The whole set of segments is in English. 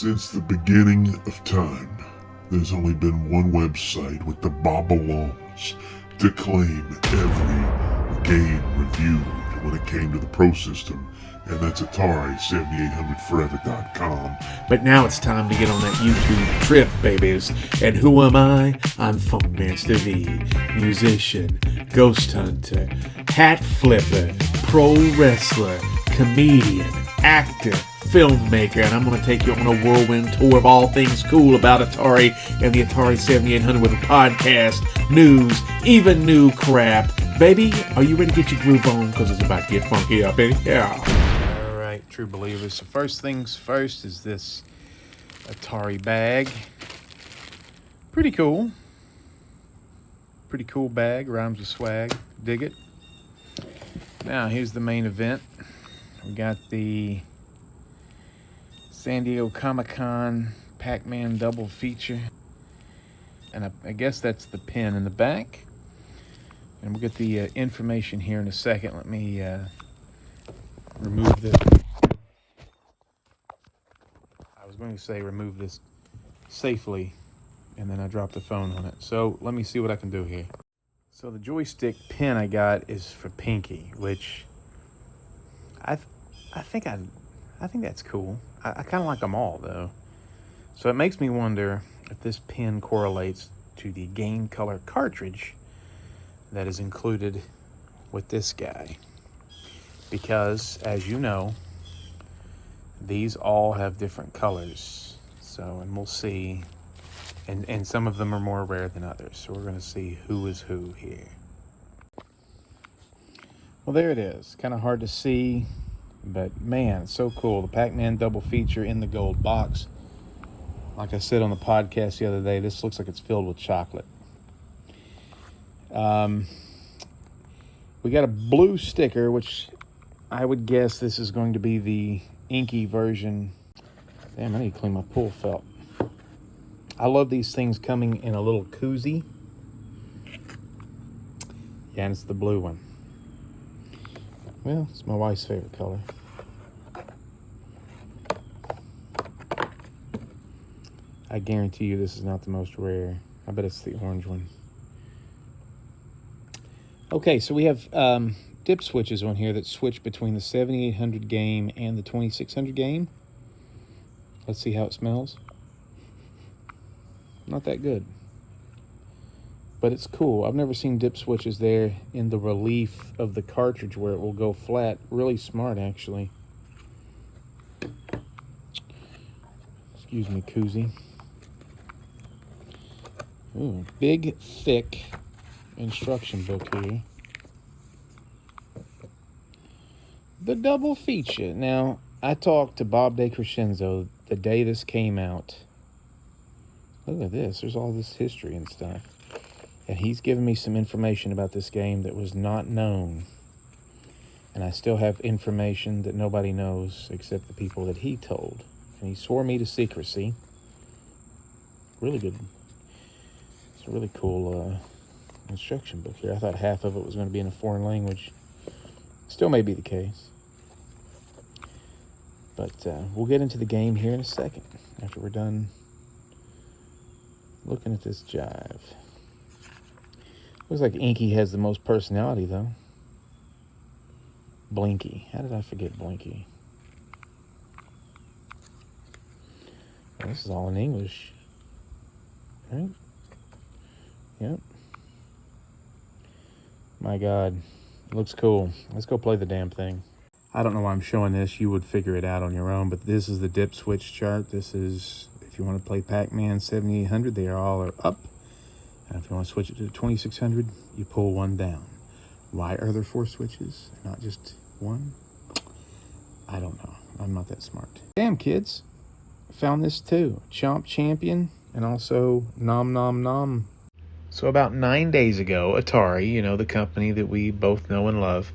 Since the beginning of time, there's only been one website with the Babylons to claim every game reviewed when it came to the Pro System, and that's Atari7800forever.com. But now it's time to get on that YouTube trip, babies. And who am I? I'm Funkmaster V, musician, ghost hunter, hat flipper, pro wrestler, comedian, actor, filmmaker, and I'm going to take you on a whirlwind tour of all things cool about Atari and the Atari 7800 with a podcast, news, even new crap. Baby, are you ready to get your groove on? Because it's about to get funky up in here. All right, true believers. So first things first is this Atari bag. Pretty cool. Pretty cool bag. Rhymes with swag. Dig it. Now, here's the main event. We got the San Diego Comic-Con Pac Man Double Feature. And I guess that's the pin in the back. And we'll get the information here in a second. Let me remove this. I was going to say remove this safely, and then I dropped the phone on it. So let me see what I can do here. So the joystick pin I got is for Pinky, which I think that's cool. I kind of like them all, though. So it makes me wonder if this pin correlates to the game color cartridge that is included with this guy. Because, as you know, these all have different colors. So, and we'll see. And some of them are more rare than others. So we're going to see who is who here. Well, there it is. Kind of hard to see. But man, so cool. The Pac Man Double Feature in the gold box. Like I said on the podcast the other day, this looks like it's filled with chocolate. We got a blue sticker, which I would guess this is going to be the inky version. Damn, I need to clean my pool felt. I love these things coming in a little koozie. Yeah, and it's the blue one. Well, it's my wife's favorite color. I guarantee you this is not the most rare. I bet it's the orange one. Okay, so we have dip switches on here that switch between the 7800 game and the 2600 game. Let's see how it smells. Not that good. But it's cool. I've never seen dip switches there in the relief of the cartridge where it will go flat. Really smart, actually. Excuse me, koozie. Ooh, big, thick instruction book here. The double feature. Now, I talked to Bob Decrescenzo the day this came out. Look at this. There's all this history and stuff. And he's given me some information about this game that was not known. And I still have information that nobody knows except the people that he told. And he swore me to secrecy. Really good. It's a really cool instruction book here. I thought half of it was going to be in a foreign language. Still may be the case. But we'll get into the game here in a second after we're done looking at this jive. Looks like Inky has the most personality, though. Blinky. How did I forget Blinky? Well, this is all in English. Right? Yep. My God. It looks cool. Let's go play the damn thing. I don't know why I'm showing this. You would figure it out on your own, but this is the dip switch chart. This is, if you want to play Pac Man 7800, they all are up. And if you want to switch it to 2600, you pull one down. Why are there 4 switches, not just one? I don't know. I'm not that smart. Damn, kids. Found this too. Chomp Champion and also Nom Nom Nom. So about 9 days ago, Atari, you know, the company that we both know and love,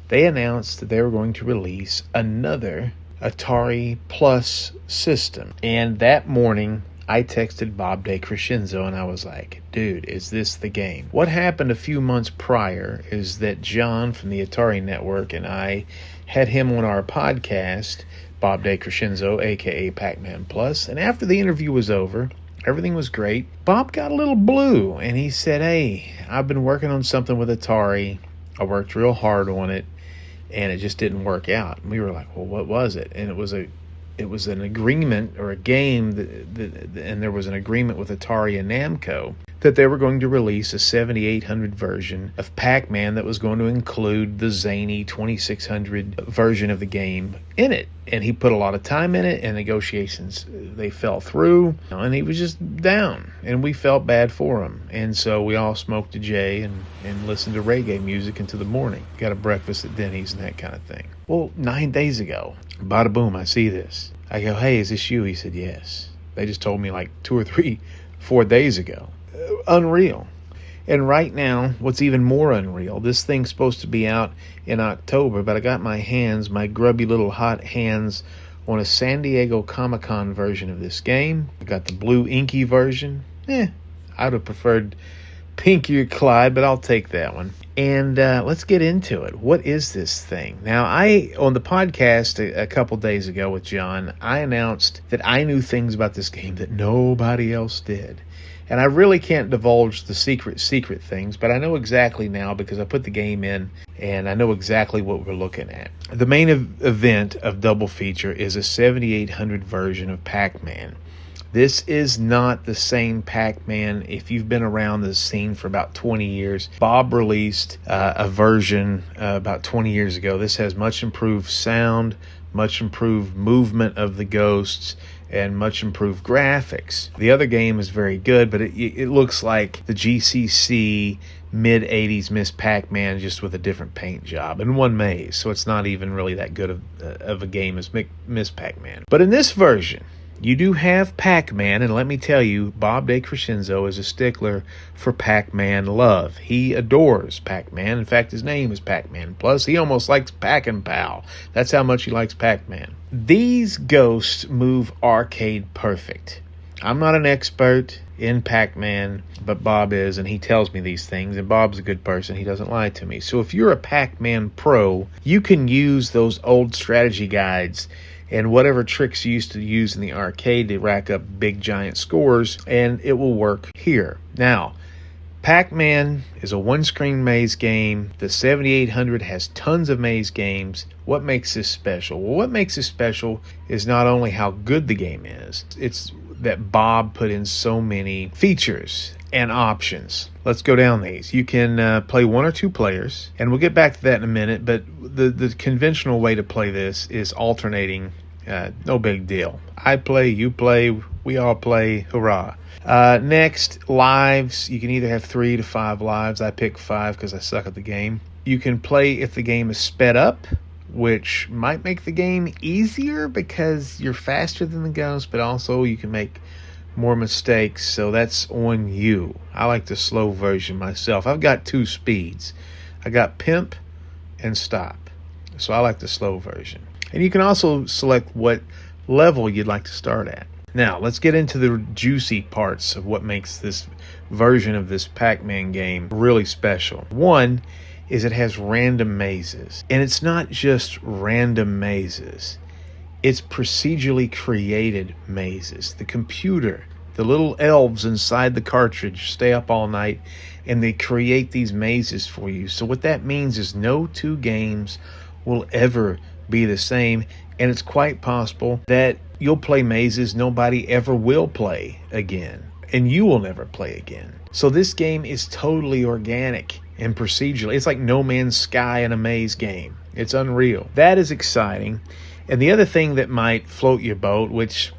they announced that they were going to release another Atari Plus system. And that morning, I texted Bob Decrescenzo and I was like, dude, is this the game? What happened a few months prior is that John from the Atari Network and I had him on our podcast, Bob Decrescenzo, aka Pac Man Plus. And after the interview was over, everything was great. Bob got a little blue, and he said, "Hey, I've been working on something with Atari. I worked real hard on it, and it just didn't work out." And we were like, "Well, what was it?" And it was an agreement or a game, and there was an agreement with Atari and Namco that they were going to release a 7800 version of Pac-Man that was going to include the zany 2600 version of the game in it. And he put a lot of time in it, and negotiations, they fell through, and he was just down, and we felt bad for him. And so we all smoked a J and listened to reggae music into the morning. Got a breakfast at Denny's and that kind of thing. Well, 9 days ago, bada boom, I see this. I go, "Hey, is this you?" He said, "Yes." They just told me like 2 or 3, 4 days ago. Unreal. And right now, what's even more unreal, this thing's supposed to be out in October, but I got my grubby little hot hands, on a San Diego Comic-Con version of this game. I got the blue inky version. I'd have preferred pinkier Clyde, but I'll take that one. And let's get into it. What is this thing? Now, on the podcast a couple days ago with John, I announced that I knew things about this game that nobody else did. And I really can't divulge the secret things, but I know exactly now because I put the game in and I know exactly what we're looking at. The main event of Double Feature is a 7800 version of Pac-Man. This is not the same Pac-Man. If you've been around the scene for about 20 years, Bob released a version about 20 years ago. This has much improved sound, much improved movement of the ghosts, and much improved graphics. The other game is very good, but it looks like the GCC mid-80s Miss Pac-Man, just with a different paint job and one maze, so it's not even really that good of a game as Miss Pac-Man. But in this version, you do have Pac-Man, and let me tell you, Bob Decrescenzo is a stickler for Pac-Man love. He adores Pac-Man. In fact, his name is Pac-Man Plus. He almost likes Pac-and-Pal. That's how much he likes Pac-Man. These ghosts move arcade perfect. I'm not an expert in Pac-Man, but Bob is, and he tells me these things, and Bob's a good person. He doesn't lie to me. So if you're a Pac-Man pro, you can use those old strategy guides and whatever tricks you used to use in the arcade to rack up big giant scores, and it will work here. Now, Pac-Man is a one-screen maze game. The 7800 has tons of maze games. What makes this special? Well, what makes this special is not only how good the game is, it's that Bob put in so many features and options. Let's go down these. You can play 1 or 2 players, and we'll get back to that in a minute, but the conventional way to play this is alternating. No big deal. I play, you play, we all play, hurrah. Next, lives. You can either have 3 to 5 lives. I pick 5 because I suck at the game. You can play if the game is sped up, which might make the game easier because you're faster than the ghost, but also you can make more mistakes, so that's on you. I like the slow version myself. I've got 2 speeds. I got pimp and stop, so I like the slow version. And you can also select what level you'd like to start at. Now, let's get into the juicy parts of what makes this version of this Pac-Man game really special. One is it has random mazes. And it's not just random mazes. It's procedurally created mazes. The computer, the little elves inside the cartridge stay up all night and they create these mazes for you. So what that means is no 2 games will ever be the same, and it's quite possible that you'll play mazes nobody ever will play again, and you will never play again. So this game is totally organic and procedural. It's like No Man's Sky in a maze game. It's unreal. That is exciting. And the other thing that might float your boat, which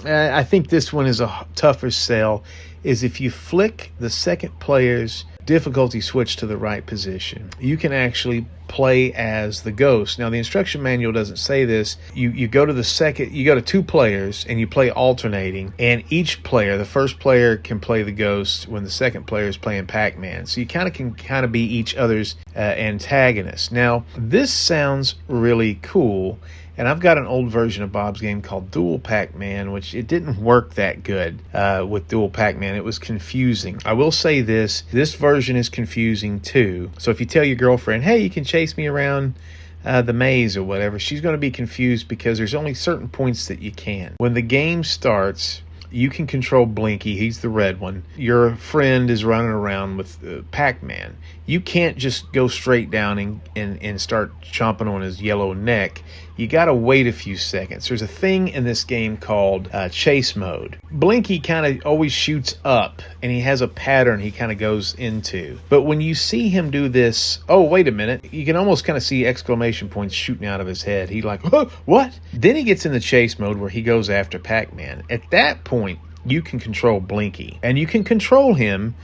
I think this one is a tougher sell, is if you flick the second player's difficulty switch to the right position, you can actually play as the ghost. Now, the instruction manual doesn't say this. You go to 2 players and you play alternating, and each player, the first player can play the ghost when the second player is playing Pac-Man. So you can be each other's antagonist. Now, this sounds really cool. And I've got an old version of Bob's game called Dual Pac-Man, which it didn't work that good with Dual Pac-Man. It was confusing. I will say this version is confusing too. So if you tell your girlfriend, hey, you can chase me around the maze or whatever, she's going to be confused because there's only certain points that you can. When the game starts, you can control Blinky. He's the red one. Your friend is running around with Pac Man. You can't just go straight down and start chomping on his yellow neck. You got to wait a few seconds. There's a thing in this game called chase mode. Blinky kind of always shoots up, and he has a pattern he kind of goes into. But when you see him do this, oh, wait a minute, you can almost kind of see exclamation points shooting out of his head. He like, huh, what? Then he gets in the chase mode where he goes after Pac Man. At that point, you can control Blinky, and you can control him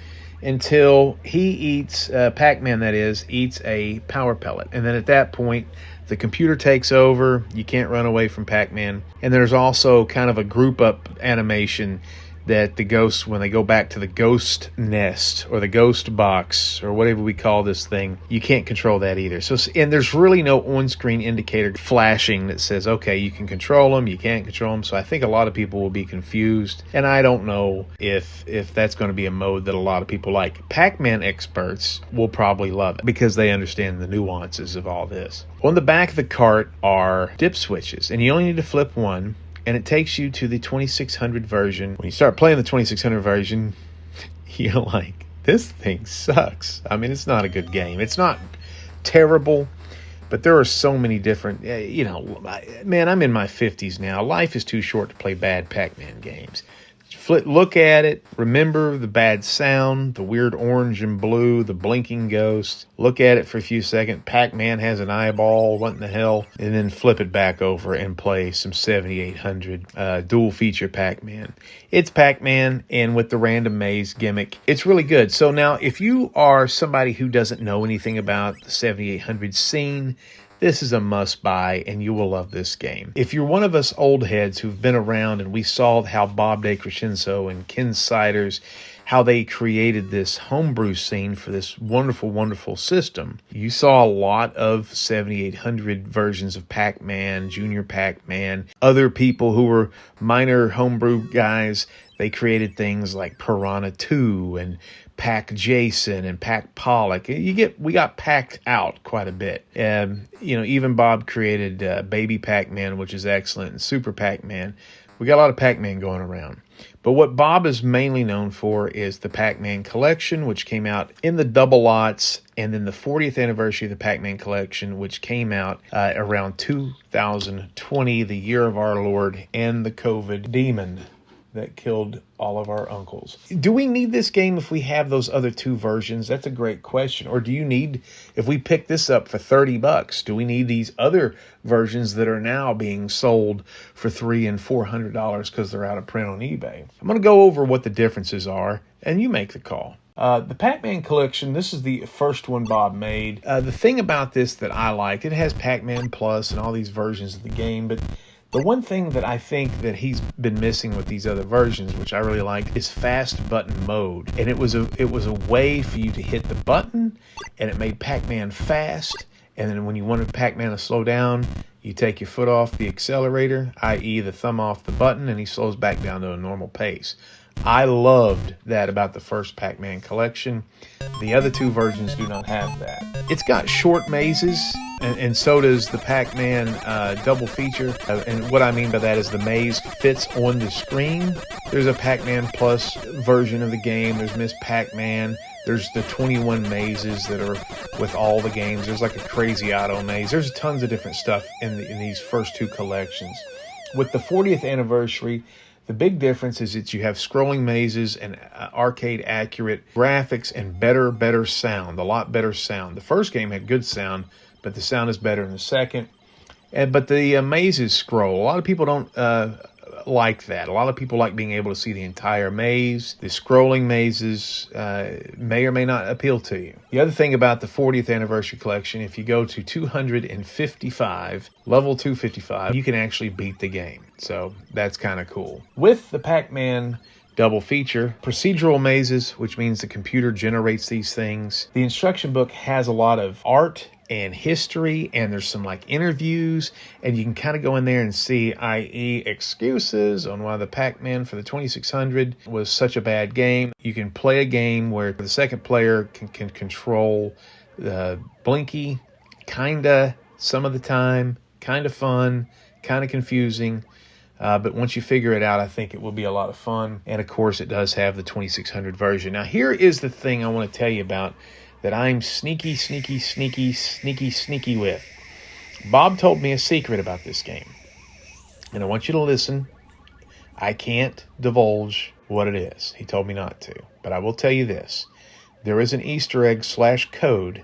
until he eats, Pac Man that is, eats a power pellet. And then at that point, the computer takes over. You can't run away from Pac Man. And there's also kind of a group up animation that the ghosts, when they go back to the ghost nest or the ghost box or whatever we call this thing, you can't control that either. So, and there's really no on-screen indicator flashing that says, okay, you can control them, you can't control them. So I think a lot of people will be confused, and I don't know if that's going to be a mode that a lot of people like. Pac-Man experts will probably love it because they understand the nuances of all this. On the back of the cart are dip switches, and you only need to flip one, and it takes you to the 2600 version. When you start playing the 2600 version, you're like, this thing sucks. I mean, it's not a good game. It's not terrible, but there are so many different, man, I'm in my 50s now. Life is too short to play bad Pac-Man games. Look at it, remember the bad sound, the weird orange and blue, the blinking ghost. Look at it for a few seconds. Pac-Man has an eyeball, what in the hell? And then flip it back over and play some 7800 dual feature Pac-Man. It's Pac-Man, and with the random maze gimmick, it's really good. So now, if you are somebody who doesn't know anything about the 7800 scene, this is a must-buy, and you will love this game. If you're one of us old heads who've been around and we saw how Bob Decrescenzo and Ken Siders, how they created this homebrew scene for this wonderful, wonderful system, you saw a lot of 7800 versions of Pac-Man, Junior Pac-Man, other people who were minor homebrew guys. They created things like Piranha 2 and Pac Jason and Pac Pollock. We got packed out quite a bit. Even Bob created Baby Pac-Man, which is excellent, and Super Pac-Man. We got a lot of Pac-Man going around. But what Bob is mainly known for is the Pac-Man collection, which came out in the double lots, and then the 40th anniversary of the Pac-Man collection, which came out around 2020, the year of our Lord, and the COVID demon that killed all of our uncles. Do we need this game if we have those other two versions? That's a great question. Or do you need, if we pick this up for $30, do we need these other versions that are now being sold for $300 and $400 because they're out of print on eBay? I'm going to go over what the differences are, and you make the call. The Pac-Man collection, this is the first one Bob made. The thing about this that I like, it has Pac-Man Plus and all these versions of the game, but the one thing that I think that he's been missing with these other versions, which I really like, is fast button mode. And it was a way for you to hit the button, and it made Pac-Man fast. And then when you wanted Pac-Man to slow down, you take your foot off the accelerator, i.e. the thumb off the button, and he slows back down to a normal pace. I loved that about the first Pac-Man collection. The other two versions do not have that. It's got short mazes, and so does the Pac Man Double Feature. And what I mean by that is the maze fits on the screen. There's a Pac Man Plus version of the game. There's Miss Pac-Man. There's the 21 mazes that are with all the games. There's like a Crazy Auto maze. There's tons of different stuff in these first two collections. With the 40th anniversary, the big difference is that you have scrolling mazes and arcade accurate graphics and better sound, a lot better sound. The first game had good sound, but the sound is better in the second. But the mazes scroll. A lot of people don't like that. A lot of people like being able to see the entire maze. The scrolling mazes may or may not appeal to you. The other thing about the 40th anniversary collection, if you go to 255, level 255, you can actually beat the game. So that's kind of cool. With the Pac Man Double Feature, procedural mazes, which means the computer generates these things. The instruction book has a lot of art and history, and there's some like interviews, and you can kind of go in there and see, i.e. excuses on why the Pac-Man for the 2600 was such a bad game. You can play a game where the second player can control the Blinky, kinda, some of the time, kind of fun, kind of confusing. But once you figure it out, I think it will be a lot of fun. And of course, it does have the 2600 version. Now, here is the thing I want to tell you about that I'm sneaky with. Bob told me a secret about this game. And I want you to listen. I can't divulge what it is. He told me not to. But I will tell you this. There is an Easter egg / code.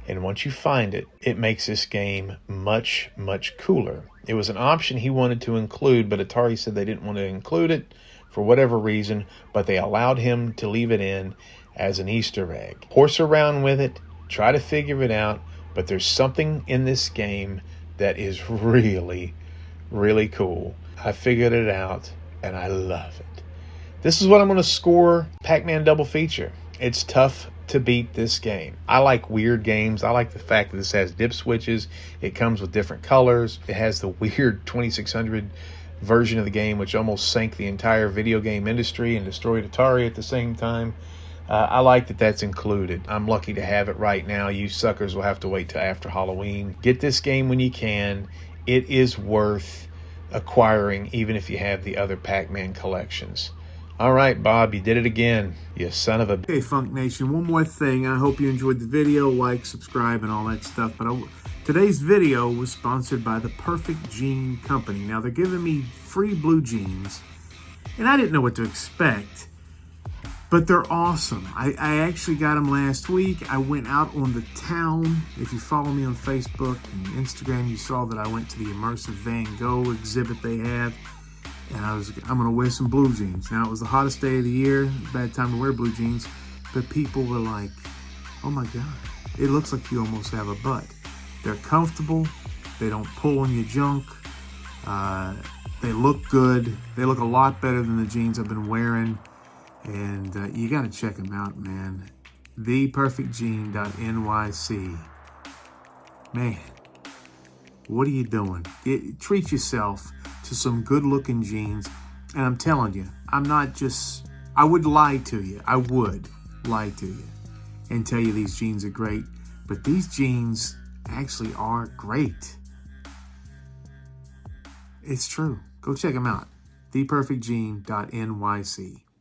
And once you find it, it makes this game much cooler. It was an option he wanted to include, but Atari said they didn't want to include it for whatever reason, but they allowed him to leave it in as an Easter egg. Horse around with it, try to figure it out, but there's something in this game that is really cool. I figured it out, and I love it. This is what I'm going to score Pac Man Double Feature. It's tough to beat this game. I like weird games. I like the fact that this has dip switches. It comes with different colors. It has the weird 2600 version of the game, which almost sank the entire video game industry and destroyed Atari at the same time. I like that that's included. I'm lucky to have it right now. You suckers will have to wait till after Halloween. Get this game when you can. It is worth acquiring, even if you have the other Pac-Man collections. All right, Bob, you did it again, you son of a... Hey, Funk Nation, one more thing. I hope you enjoyed the video. Like, subscribe, and all that stuff. But today's video was sponsored by the Perfect Jean Company. Now, they're giving me free blue jeans, and I didn't know what to expect, but they're awesome. I actually got them last week. I went out on the town. If you follow me on Facebook and Instagram, you saw that I went to the immersive Van Gogh exhibit they have. And I'm going to wear some blue jeans. Now, it was the hottest day of the year. Bad time to wear blue jeans. But people were like, oh my God, it looks like you almost have a butt. They're comfortable. They don't pull on your junk. They look good. They look a lot better than the jeans I've been wearing. And you got to check them out, man. theperfectjean.nyc. Man, what are you doing? Treat yourself to some good-looking jeans. And I'm telling you, I would lie to you. I would lie to you and tell you these jeans are great. But these jeans actually are great. It's true. Go check them out. theperfectjean.nyc.